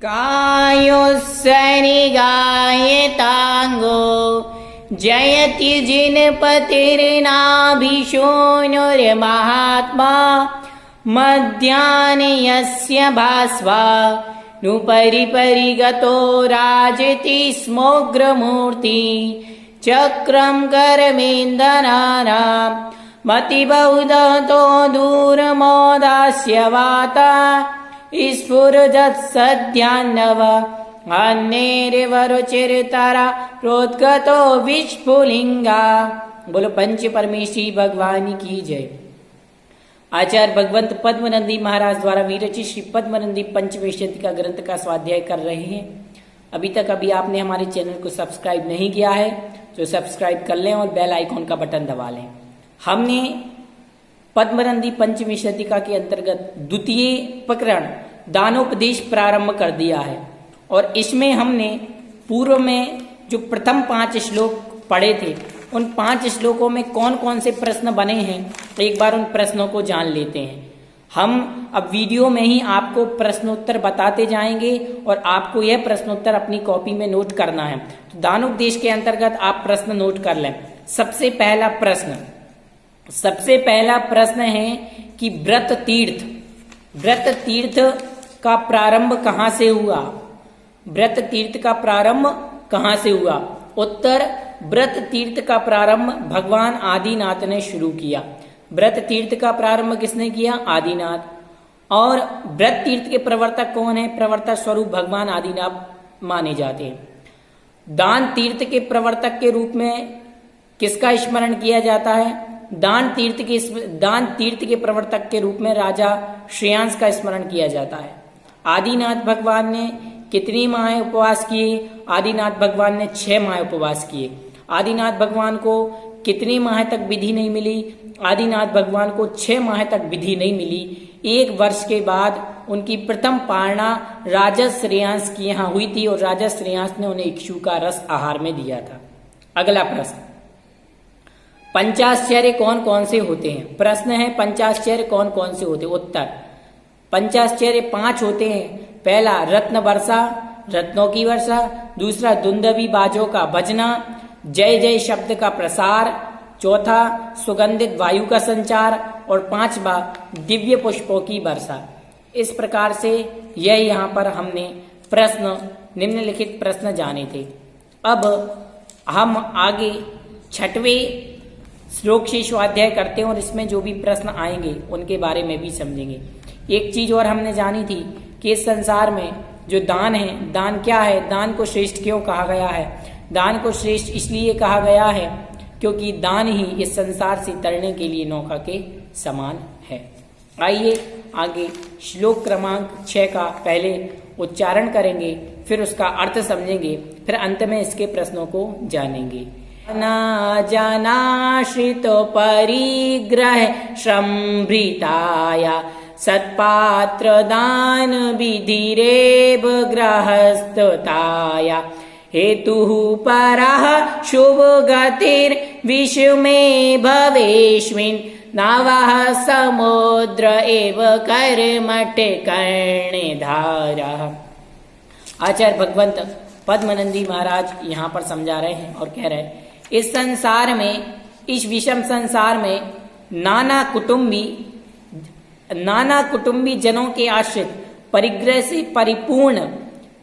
कायोस्सनिगायताङ्गो जयति जिनपतिर्नाभिशोनुर्महात्मा मध्याह्ने यस्य भास्वा नु परिपरिगतो राजति स्मोग्रमूर्ति चक्रं करमेन्दनानां मतिबहुधतो दूरमोदास्य वाता स्फुरजत्सद्यान्नव अन्येरिवरुचिरतरा प्रोद्गतो विस्फुलिंगा। बोलो पंच परमेश्वरी भगवान की जय। आचार्य भगवंत पद्मनंदी महाराज द्वारा विरचित श्री पद्मनंदी पंचविंशति का ग्रंथ का स्वाध्याय कर रहे हैं। अभी आपने हमारे चैनल को सब्सक्राइब नहीं किया है तो सब्सक्राइब कर लें और बेल आइकॉन का बटन दबा लें। हमने पद्मनंदी पंचविंशति का के अंतर्गत द्वितीय प्रकरण दानोपदेश प्रारंभ कर दिया है और इसमें हमने पूर्व में जो प्रथम 5 श्लोक पढ़े थे उन 5 श्लोकों में कौन कौन से प्रश्न बने हैं तो एक बार उन प्रश्नों को जान लेते हैं। हम अब वीडियो में ही आपको प्रश्नोत्तर बताते जाएंगे और आपको यह प्रश्नोत्तर अपनी कॉपी में नोट करना है। तो दानोपदेश के अंतर्गत आप प्रश्न नोट कर लें। सबसे पहला प्रश्न है कि व्रत तीर्थ का प्रारंभ कहाँ से हुआ? व्रत तीर्थ का प्रारंभ कहाँ से हुआ? उत्तर, व्रत तीर्थ का प्रारंभ भगवान आदिनाथ ने शुरू किया। व्रत तीर्थ का प्रारंभ किसने किया? आदिनाथ। और व्रत तीर्थ के प्रवर्तक कौन है? प्रवर्तक स्वरूप भगवान आदिनाथ माने जाते हैं। दान तीर्थ के प्रवर्तक के रूप में किसका स्मरण किया जाता है? दान तीर्थ के प्रवर्तक के रूप में राजा श्रेयांस का स्मरण किया जाता है। आदिनाथ भगवान ने कितनी माह उपवास किए? आदिनाथ भगवान ने 6 माह उपवास किए। आदिनाथ भगवान को कितनी माह तक विधि नहीं मिली? आदिनाथ भगवान को 6 माह तक विधि नहीं मिली। 1 वर्ष के बाद उनकी प्रथम पारणा राजा श्रेयांस की यहाँ हुई थी और राजा श्रेयांस ने उन्हें इक्षु का रस आहार में दिया था। अगला प्रश्न, पंचाश्चर्य कौन कौन से होते हैं? प्रश्न है पंचाश्चर्य कौन कौन से होते हैं? उत्तर, पंचाश्चर्य 5 होते हैं। पहला, रत्न वर्षा, रत्नों की वर्षा। दूसरा, दुंदवी बाजों का बजना, जय जय शब्द का प्रसार। चौथा, सुगंधित वायु का संचार। और 5वां, दिव्य पुष्पों की वर्षा। इस प्रकार से यह यहाँ पर हमने प्रश्न, निम्नलिखित प्रश्न जाने थे। अब हम आगे 6वें श्लोक से स्वाध्याय करते हैं और इसमें जो भी प्रश्न आएंगे उनके बारे में भी समझेंगे। एक चीज और हमने जानी थी कि इस संसार में जो दान है, दान क्या है? दान को श्रेष्ठ क्यों कहा गया है? दान को श्रेष्ठ इसलिए कहा गया है क्योंकि दान ही इस संसार से तरने के लिए नौका के समान है। आइए आगे श्लोक क्रमांक 6 का पहले उच्चारण करेंगे, फिर उसका अर्थ समझेंगे, फिर अंत में इसके प्रश्नों को जानेंगे। जनाश्रितो परिग्रह संभृताया सत्पात्र दान विधिरेव गृहस्थताया हेतुः परः शुभ गतिर विश्व में भवेश्मिन् नवः समुद्र एव कर्मठ कर्णधारः। आचार्य भगवंत पद्मनंदी महाराज यहाँ पर समझा रहे हैं और कह रहे हैं, इस संसार में, इस विषम संसार में नाना कुटुंबी जनों के आश्रित परिग्रह से परिपूर्ण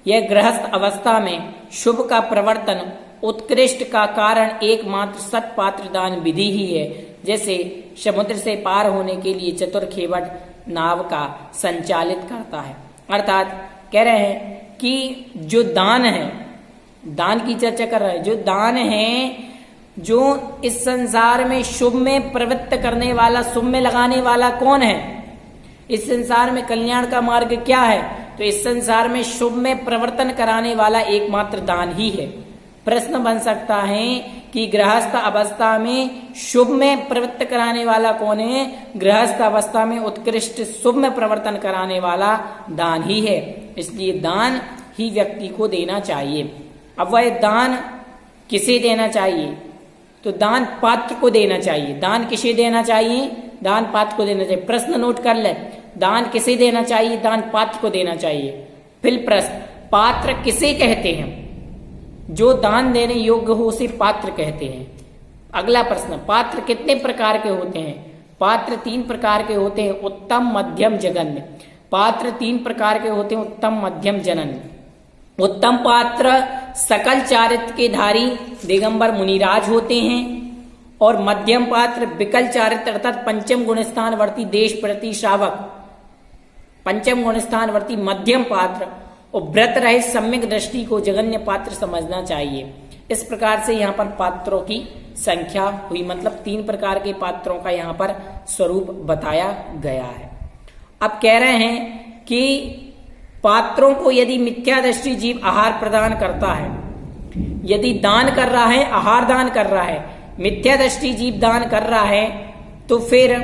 यह गृहस्थ अवस्था में शुभ का प्रवर्तन उत्कृष्ट का कारण एकमात्र सत्पात्र दान विधि ही है। जैसे समुद्र से पार होने के लिए चतुर्खेवट नाव का संचालित करता है। अर्थात कह रहे हैं कि जो दान है, दान की चर्चा कर रहे हैं, जो दान है, जो इस संसार में शुभ में प्रवृत्त करने वाला, शुभ में लगाने वाला कौन है? इस संसार में कल्याण का मार्ग क्या है? तो इस संसार में शुभ में प्रवर्तन कराने वाला एकमात्र दान ही है। प्रश्न बन सकता है कि गृहस्थ अवस्था में शुभ में प्रवृत्त कराने वाला कौन है? गृहस्थ अवस्था में उत्कृष्ट शुभ में प्रवर्तन कराने वाला दान ही है। इसलिए दान ही व्यक्ति को देना चाहिए। अब वह दान किसे देना चाहिए? तो दान पात्र को देना चाहिए। दान किसे देना चाहिए? दान पात्र को देना चाहिए। प्रश्न नोट कर ले, दान किसे देना चाहिए? दान पात्र को देना चाहिए। फिर प्रश्न, पात्र किसे कहते हैं? जो दान देने योग्य हो उसे पात्र कहते हैं। अगला प्रश्न, पात्र कितने प्रकार के होते हैं? पात्र 3 प्रकार के होते हैं, उत्तम, मध्यम, जघन्य। पात्र 3 प्रकार के होते हैं, उत्तम, मध्यम, जघन्य। उत्तम पात्र सकल चारित्र के धारी दिगंबर मुनिराज होते हैं, और मध्यम पात्र विकल चारित्र अर्थात पंचम गुण स्थानवर्ती देश प्रति श्रावक, पंचम गुण स्थानवर्ती मध्यम पात्र, और व्रत रहित सम्यक दृष्टि को जघन्य पात्र समझना चाहिए। इस प्रकार से यहाँ पर पात्रों की संख्या हुई, मतलब 3 प्रकार के पात्रों का यहाँ पर स्वरूप बताया गया है। अब कह रहे हैं कि पात्रों को यदि मिथ्या दृष्टि जीव आहार प्रदान करता है, यदि दान कर रहा है, आहार दान कर रहा है, मिथ्या दृष्टि जीव दान कर रहा है, तो फिर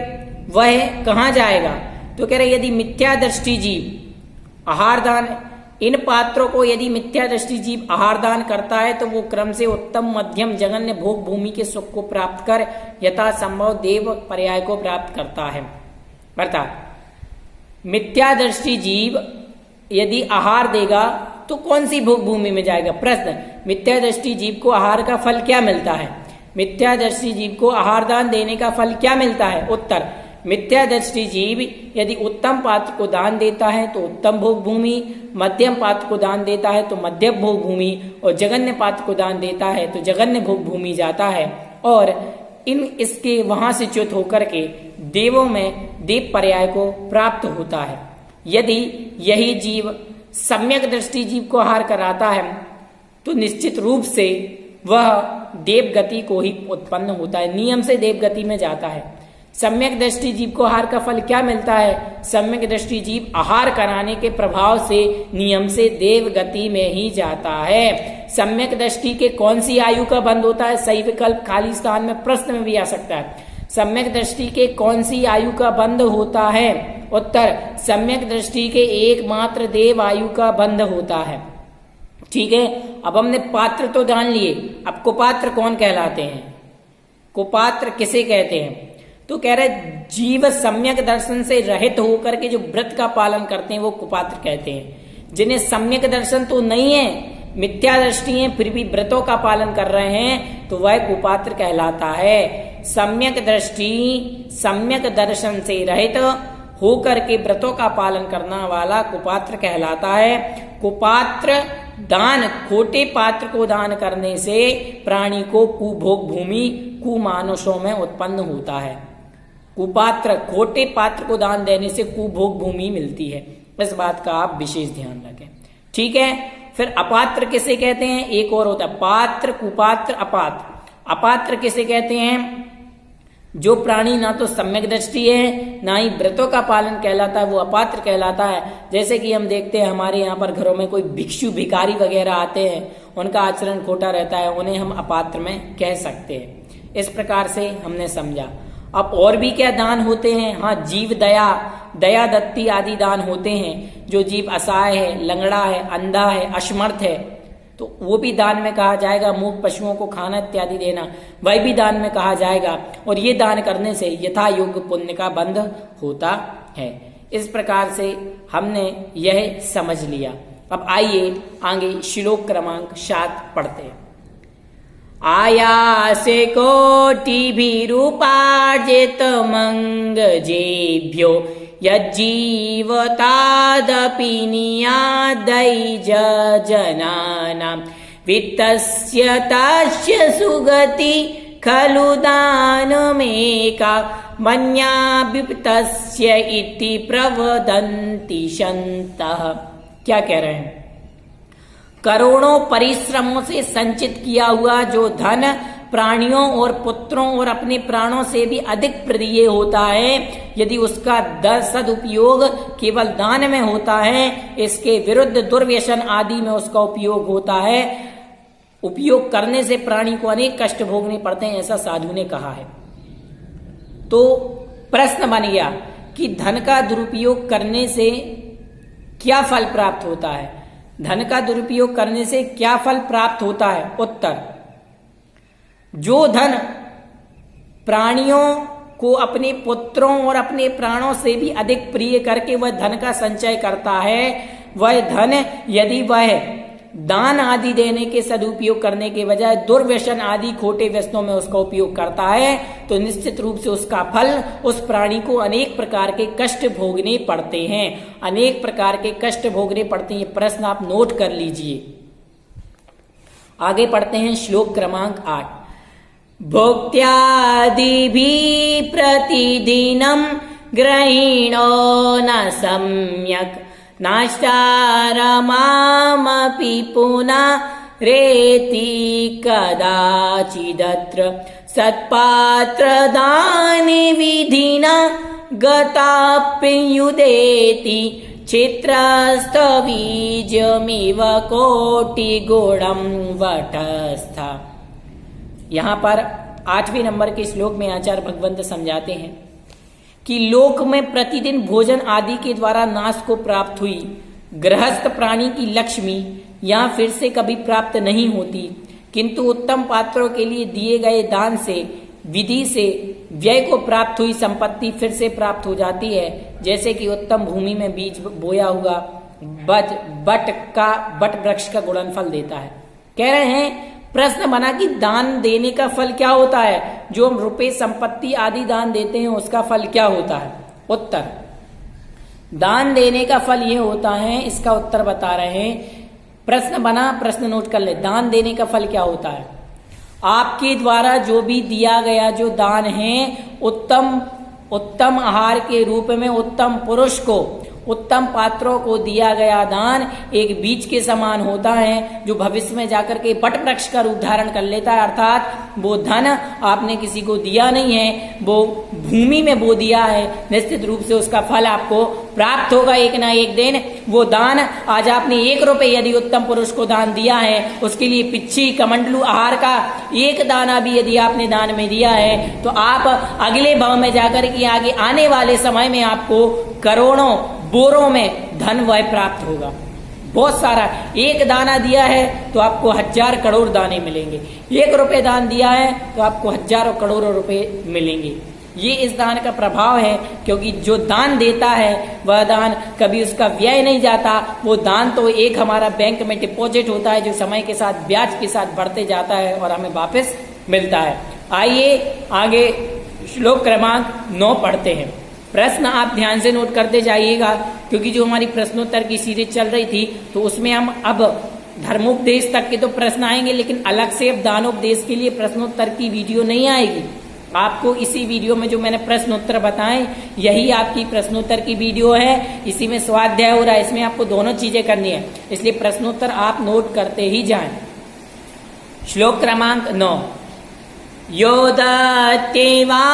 वह कहाँ जाएगा? तो कह रहे यदि मिथ्या दृष्टि जीव आहार दान, इन पात्रों को यदि मिथ्या दृष्टि जीव आहार दान करता है तो वो क्रम से उत्तम, मध्यम, जघन्य भोग भूमि के सुख को प्राप्त कर यथा संभव देव पर्याय को प्राप्त करता है। अर्थात मिथ्या दृष्टि जीव यदि आहार देगा तो कौन सी भोग भूमि में जाएगा? प्रश्न, मिथ्या दृष्टि जीव को आहार का फल क्या मिलता है? मिथ्या दृष्टि जीव को आहार दान देने का फल क्या मिलता है? उत्तर, मिथ्या दृष्टि जीव यदि उत्तम पात्र को दान देता है तो उत्तम भोग भूमि, मध्यम पात्र को दान देता है तो मध्यम भोग भूमि, और जघन्य पात्र को दान देता है तो जघन्य भोग भूमि जाता है, और इसके वहां से च्युत होकर के देवों में देव पर्याय को प्राप्त होता है। यदि यही जीव सम्यक दृष्टि जीव को आहार कराता है तो निश्चित रूप से वह देव गति को ही उत्पन्न होता है, नियम से देव गति में जाता है। सम्यक दृष्टि जीव को आहार का फल क्या मिलता है? सम्यक दृष्टि जीव आहार कराने के प्रभाव से नियम से देव गति में ही जाता है। सम्यक दृष्टि के कौन सी आयु का बंध होता है? सही विकल्प खाली स्थान में प्रश्न में भी आ सकता है। सम्यक दृष्टि के कौन सी आयु का बंध होता है? उत्तर, सम्यक दृष्टि के एकमात्र देव आयु का बंध होता है। ठीक है, अब हमने पात्र तो जान लिए, अब कुपात्र कौन कहलाते हैं? कुपात्र किसे कहते हैं? तो कह रहे जीव सम्यक दर्शन से रहित होकर के जो व्रत का पालन करते हैं वो कुपात्र कहते हैं। जिन्हें सम्यक दर्शन तो नहीं है, मिथ्या दृष्टि है, फिर भी व्रतों का पालन कर रहे हैं तो वह कुपात्र कहलाता है। सम्यक दृष्टि, सम्यक दर्शन से रहित होकर के व्रतों का पालन करने वाला कुपात्र कहलाता है। कुपात्र दान, खोटे पात्र को दान करने से प्राणी को कुभोग भूमि, कुमानुषों में उत्पन्न होता है। कुपात्र, खोटे पात्र को दान देने से कुभोग भूमि मिलती है, इस बात का आप विशेष ध्यान रखें। ठीक है, फिर अपात्र किसे कहते हैं? एक और होता है पात्र, कुपात्र, अपात्र। अपात्र किसे कहते हैं? जो प्राणी ना तो सम्यक दृष्टि है ना ही व्रतों का पालन कहलाता है, वो अपात्र कहलाता है। जैसे कि हम देखते हैं हमारे यहाँ पर घरों में कोई भिक्षु भिखारी वगैरह आते हैं, उनका आचरण खोटा रहता है, उन्हें हम अपात्र में कह सकते हैं। इस प्रकार से हमने समझा। अब और भी क्या दान होते हैं? हाँ, जीव दया, दया दत्ती आदि दान होते हैं। जो जीव असहाय है, लंगड़ा है, अंधा है, असमर्थ है, तो वो भी दान में कहा जाएगा। मूक पशुओं को खाना इत्यादि देना, वह भी दान में कहा जाएगा। और ये दान करने से यथा योग्य पुण्य का बंध होता है। इस प्रकार से हमने यह समझ लिया। अब आइए आगे श्लोक क्रमांक 7 पढ़ते हैं। आयासे कोटिभिरूपार्जित मंगजेभ्यो यज्जीवतादपि नियादैज जनानां वित्तस्य तस्य सुगति खलु दानमेका मन्याभिप्तस्य इति प्रवदन्ति सन्तः। क्या कह रहे हैं? करोड़ों परिश्रमों से संचित किया हुआ जो धन प्राणियों और पुत्रों और अपने प्राणों से भी अधिक प्रिय होता है, यदि उसका सदुपयोग केवल दान में होता है, इसके विरुद्ध दुर्व्यसन आदि में उसका उपयोग होता है, उपयोग करने से प्राणी को अनेक कष्ट भोगने पड़ते हैं, ऐसा साधु ने कहा है। तो प्रश्न बन गया कि धन का दुरुपयोग करने से क्या फल प्राप्त होता है? धन का दुरुपयोग करने से क्या फल प्राप्त होता है? उत्तर, जो धन प्राणियों को अपने पुत्रों और अपने प्राणों से भी अधिक प्रिय करके वह धन का संचय करता है, वह धन यदि वह दान आदि देने के सदुपयोग करने के बजाय दुर्व्यसन आदि खोटे व्यसनों में उसका उपयोग करता है तो निश्चित रूप से उसका फल उस प्राणी को अनेक प्रकार के कष्ट भोगने पड़ते हैं, अनेक प्रकार के कष्ट भोगने पड़ते हैं। ये प्रश्न आप नोट कर लीजिए। आगे पढ़ते हैं श्लोक क्रमांक 8। भोक्त्यादिभिः प्रतिदिनं ग्रहीणो न सम्यक् नाश्चारमामपि पुनः रेति कदाचिदत्र सत्पात्रदाने विधिना गताप्युदेति क्षेत्रस्थबीजमिव कोटिगुणं वटस्थ। यहाँ पर 8वें नंबर के श्लोक में आचार्य भगवंत समझाते हैं कि लोक में प्रतिदिन भोजन आदि के द्वारा नाश को प्राप्त हुई गृहस्थ प्राणी की लक्ष्मी यहाँ फिर से कभी प्राप्त नहीं होती, किंतु उत्तम पात्रों के लिए दिए गए दान से विधि से व्यय को प्राप्त हुई संपत्ति फिर से प्राप्त हो जाती है। जैसे कि उत्तम भूमि में बीज बोया हुआ बट वृक्ष का गुणनफल देता है। कह रहे हैं, प्रश्न बना कि दान देने का फल क्या होता है, जो हम रुपए संपत्ति आदि दान देते हैं उसका फल क्या होता है। उत्तर, दान देने का फल ये होता है, इसका उत्तर बता रहे हैं। प्रश्न बना, प्रश्न नोट कर ले। दान देने का फल क्या होता है? आपके द्वारा जो भी दिया गया जो दान है, उत्तम आहार के रूप में उत्तम पुरुष को, उत्तम पात्रों को दिया गया दान एक बीज के समान होता है, जो भविष्य में जाकर के बट वृक्ष का रूप धारण कर लेता है। अर्थात वो धन आपने किसी को दिया नहीं है, वो भूमि में बो दिया है, निश्चित रूप से उसका फल आपको प्राप्त होगा एक ना एक दिन। वो दान, आज आपने 1 रुपये यदि उत्तम पुरुष को दान दिया है, उसके लिए पिच्छी कमंडलू आहार का 1 दाना भी यदि आपने दान में दिया है, तो आप अगले भाव में जाकर के आगे आने वाले समय में आपको करोड़ों बोरों में धन वह प्राप्त होगा। बहुत सारा, 1 दाना दिया है तो आपको 1000 करोड़ दाने मिलेंगे, 1 रुपये दान दिया है तो आपको हजारों करोड़ों रुपए मिलेंगे। ये इस दान का प्रभाव है, क्योंकि जो दान देता है वह दान कभी उसका व्यय नहीं जाता। वो दान तो एक हमारा बैंक में डिपॉजिट होता है, जो समय के साथ ब्याज के साथ बढ़ते जाता है और हमें वापस मिलता है। आइए आगे श्लोक क्रमांक 9 पढ़ते हैं। प्रश्न आप ध्यान से नोट करते जाइएगा, क्योंकि जो हमारी प्रश्नोत्तर की सीरीज चल रही थी तो उसमें हम अब धर्मोपदेश तक के तो प्रश्न आएंगे, लेकिन अलग से अब दानोपदेश के लिए प्रश्नोत्तर की वीडियो नहीं आएगी। आपको इसी वीडियो में जो मैंने प्रश्नोत्तर बताए, यही आपकी प्रश्नोत्तर की वीडियो है। इसी में स्वाध्याय हो रहा है, इसमें आपको दोनों चीजें करनी है, इसलिए प्रश्नोत्तर आप नोट करते ही जाएं। श्लोक क्रमांक 9। यो दत्तेवानि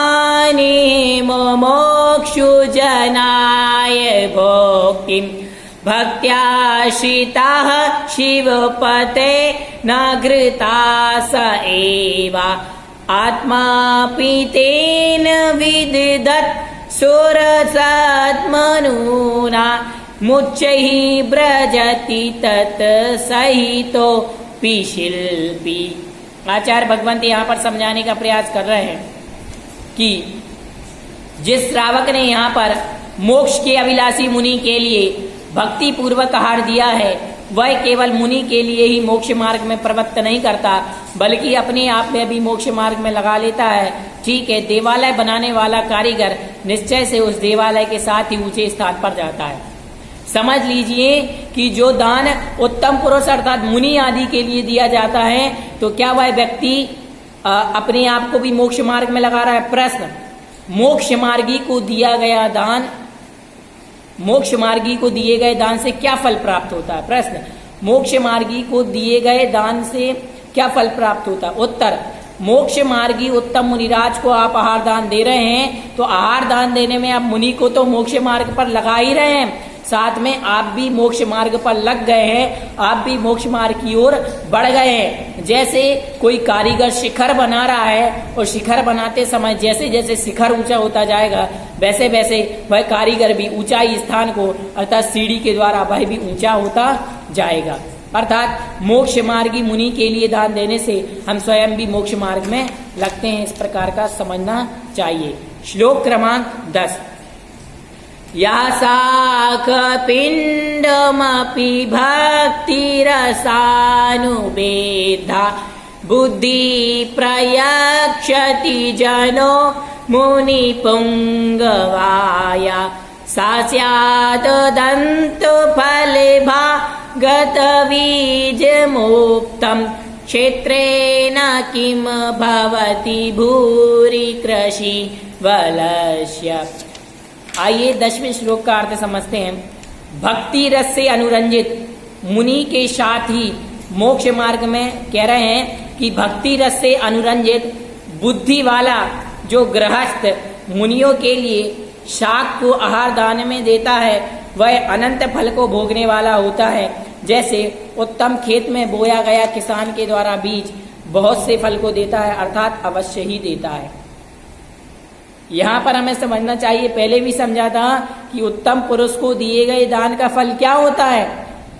मोक्षु जनाय भोक्तिं भक्त्याश्रिताः शिवपते न घृता स एवा आत्मापि तेन विदधत् सुरसत्मनूना मुच्चैः ब्रजति तत् सहितो शिल्पी। आचार्य भगवंत यहाँ पर समझाने का प्रयास कर रहे हैं कि जिस श्रावक ने यहाँ पर मोक्ष के अभिलाषी मुनि के लिए भक्ति पूर्वक आहार दिया है, वह केवल मुनि के लिए ही मोक्ष मार्ग में प्रवृत्त नहीं करता, बल्कि अपने आप में भी मोक्ष मार्ग में लगा लेता है। ठीक है, देवालय बनाने वाला कारीगर निश्चय से उस देवालय के साथ ही ऊंचे स्थान पर जाता है। समझ लीजिए कि जो दान उत्तम पुरुष अर्थात मुनि आदि के लिए दिया जाता है, तो क्या वह व्यक्ति अपने आप को भी मोक्ष मार्ग में लगा रहा है? प्रश्न, मोक्ष मार्गी को दिया गया दान, मोक्ष मार्गी को दिए गए दान से क्या फल प्राप्त होता है? प्रश्न, मोक्ष मार्गी को दिए गए दान से क्या फल प्राप्त होता है? उत्तर, मोक्ष मार्गी उत्तम मुनिराज को आप आहार दान दे रहे हैं, तो आहार दान देने में आप मुनि को तो मोक्ष मार्ग पर लगा ही रहे हैं, साथ में आप भी मोक्ष मार्ग पर लग गए हैं, आप भी मोक्ष मार्ग की ओर बढ़ गए हैं। जैसे कोई कारीगर शिखर बना रहा है, और शिखर बनाते समय जैसे जैसे शिखर ऊंचा होता जाएगा, वैसे वैसे वह कारीगर भी ऊंचाई स्थान को अर्थात सीढ़ी के द्वारा वह भी ऊंचा होता जाएगा। अर्थात मोक्ष मार्गी मुनि के लिए दान देने से हम स्वयं भी मोक्ष मार्ग में लगते हैं, इस प्रकार का समझना चाहिए। श्लोक क्रमांक 10। या शाख पिंडमपि भक्तिरसानुबेधा बुद्धि प्रयक्षति जनो मुनिपुंगवाया सा स्याददन्तफलेभा गतबीजमुक्तम् क्षेत्रेण किम भवति भूरि कृषि वलस्य। आइए 10वें श्लोक का अर्थ समझते हैं। भक्ति रस से अनुरंजित मुनि के साथ ही मोक्ष मार्ग में कह रहे हैं कि भक्ति रस से अनुरंजित बुद्धि वाला जो गृहस्थ मुनियों के लिए शाक को आहार दान में देता है वह अनंत फल को भोगने वाला होता है। जैसे उत्तम खेत में बोया गया किसान के द्वारा बीज बहुत से फल को देता है, अर्थात अवश्य ही देता है। यहाँ पर हमें समझना चाहिए, पहले भी समझा था कि उत्तम पुरुष को दिए गए दान का फल क्या होता है।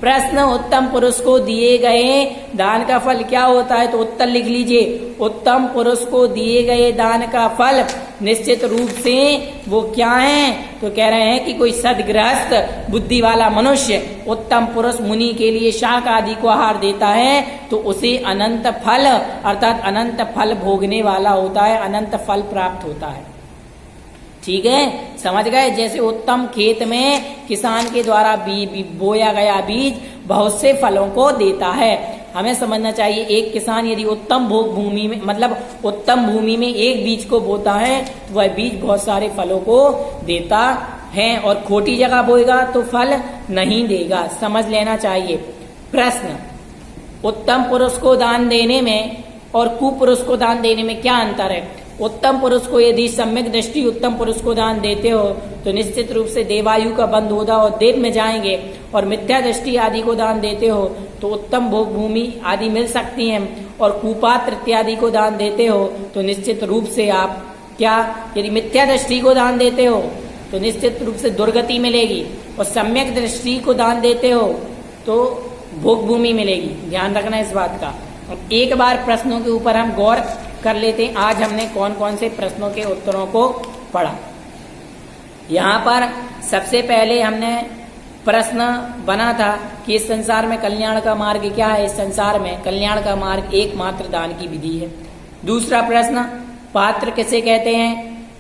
प्रश्न, उत्तम पुरुष को दिए गए दान का फल क्या होता है, तो उत्तर लिख लीजिए। उत्तम पुरुष को दिए गए दान का फल निश्चित रूप से वो क्या है, तो कह रहे हैं कि कोई सद्गृहस्थ बुद्धि वाला मनुष्य उत्तम पुरुष मुनि के लिए शाक आदि को आहार देता है तो उसे अनंत फल अर्थात अनंत फल भोगने वाला होता है, अनंत फल प्राप्त होता है। ठीक है, समझ गए। जैसे उत्तम खेत में किसान के द्वारा बोया गया बीज बहुत से फलों को देता है। हमें समझना चाहिए, एक किसान यदि उत्तम भोग भूमि में मतलब उत्तम भूमि में एक बीज को बोता है तो वह बीज बहुत सारे फलों को देता है, और खोटी जगह बोएगा तो फल नहीं देगा, समझ लेना चाहिए। प्रश्न, उत्तम पुरुष को दान देने में और कुपुरुष को दान देने में क्या अंतर है। उत्तम पुरुष को यदि सम्यक दृष्टि उत्तम पुरुष को दान देते हो तो निश्चित रूप से देवायु का बंध होगा और देव में जाएंगे, और मिथ्या दृष्टि आदि को दान देते हो तो उत्तम भोग भूमि आदि मिल सकती है, और कुपात्र इत्यादि को दान देते हो तो निश्चित रूप से आप क्या, यदि मिथ्या दृष्टि को दान देते हो तो निश्चित रूप से दुर्गति मिलेगी, और सम्यक दृष्टि को दान देते हो तो भोग भूमि मिलेगी। ध्यान रखना इस बात का। अब एक बार प्रश्नों के ऊपर हम गौर कर लेते हैं। आज हमने कौन कौन से प्रश्नों के उत्तरों को पढ़ा। यहाँ पर सबसे पहले हमने प्रश्न बना था कि इस संसार में कल्याण का मार्ग क्या है। इस संसार में कल्याण का मार्ग एकमात्र दान की विधि है। दूसरा प्रश्न, पात्र किसे कहते हैं,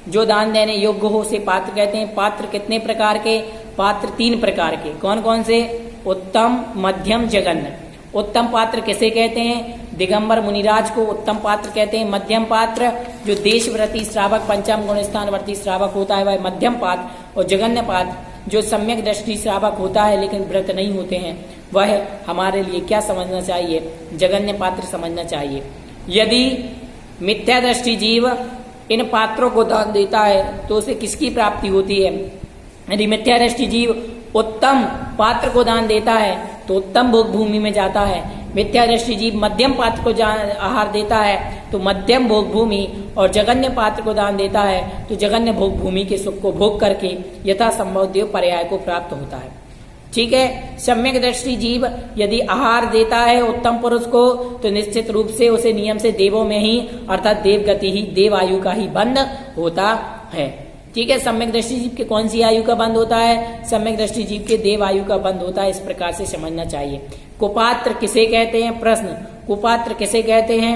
जो दान देने योग्य हो उसे पात्र कहते हैं। पात्र कितने प्रकार के, पात्र 3 प्रकार के। कौन कौन से, उत्तम, मध्यम, जघन्य। उत्तम पात्र किसे कहते हैं, दिगंबर मुनिराज को उत्तम पात्र कहते हैं। मध्यम पात्र जो देशव्रती श्रावक पंचम गुण स्थानवर्ती श्रावक होता है वह मध्यम पात्र, और जघन्य पात्र जो सम्यक दृष्टि श्रावक होता है लेकिन व्रत नहीं होते हैं वह हमारे लिए क्या समझना चाहिए, जघन्य पात्र समझना चाहिए। यदि मिथ्या दृष्टि जीव इन पात्रों को दान देता है तो उसे किसकी प्राप्ति होती है। यदि मिथ्या दृष्टि जीव उत्तम पात्र को दान देता है तो उत्तम भोग भूमि में जाता है। मिथ्या दृष्टि जीव मध्यम पात्र को आहार देता है तो मध्यम भोग भूमि, और जघन्य पात्र को दान देता है तो जघन्य भोग भूमि के सुख को भोग करके यथा संभव देव पर्याय को प्राप्त होता है। ठीक है, सम्यक दृष्टि जीव यदि आहार देता है उत्तम पुरुष को तो निश्चित रूप से उसे नियम से देवों में ही अर्थात देव गति ही देव आयु का ही बंध होता है। ठीक है, सम्यक दृष्टि जीव के कौन सी आयु का बंद होता है, सम्यक दृष्टि जीव के देव आयु का बंद होता है। इस प्रकार से समझना चाहिए। कुपात्र किसे कहते हैं, प्रश्न, कुपात्र किसे कहते हैं,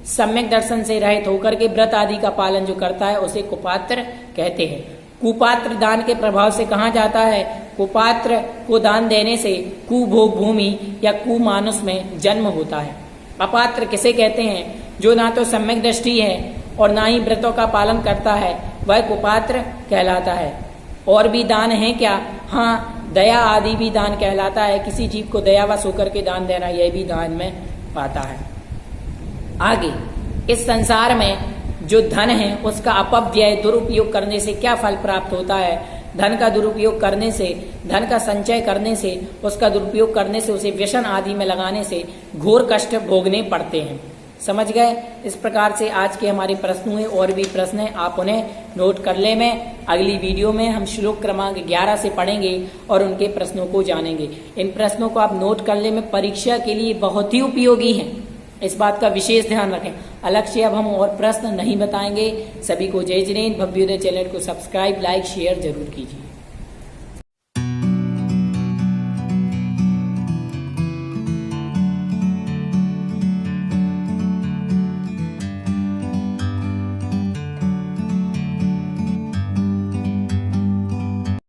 सम्यक दर्शन से रहित होकर के व्रत आदि का पालन जो करता है उसे कुपात्र कहते हैं। कुपात्र दान के प्रभाव से कहाँ जाता है, कुपात्र को दान देने से कुभोग भूमि या कुमानुष में जन्म होता है। अपात्र किसे कहते हैं, जो ना तो सम्यक दृष्टि है और ना ही व्रतों का पालन करता है वह कुपात्र कहलाता है। और भी दान है क्या, हाँ, दया आदि भी दान कहलाता है। किसी जीव को दयावश होकर के दान देना यह भी दान में पाता है। आगे, इस संसार में जो धन है उसका अपव्यय दुरुपयोग करने से क्या फल प्राप्त होता है। धन का दुरुपयोग करने से, धन का संचय करने से, उसका दुरुपयोग करने से, उसे व्यसन आदि में लगाने से घोर कष्ट भोगने पड़ते हैं। समझ गए। इस प्रकार से आज के हमारे प्रश्न हुए, और भी प्रश्न हैं आप उन्हें नोट कर ले। में अगली वीडियो में हम श्लोक क्रमांक 11 से पढ़ेंगे और उनके प्रश्नों को जानेंगे। इन प्रश्नों को आप नोट कर ले, में परीक्षा के लिए बहुत ही उपयोगी हैं। इस बात का विशेष ध्यान रखें। अलग से अब हम और प्रश्न नहीं बताएंगे। सभी को जय जिनेन्द्र। भव्योदय चैनल को सब्सक्राइब, लाइक, शेयर जरूर कीजिए।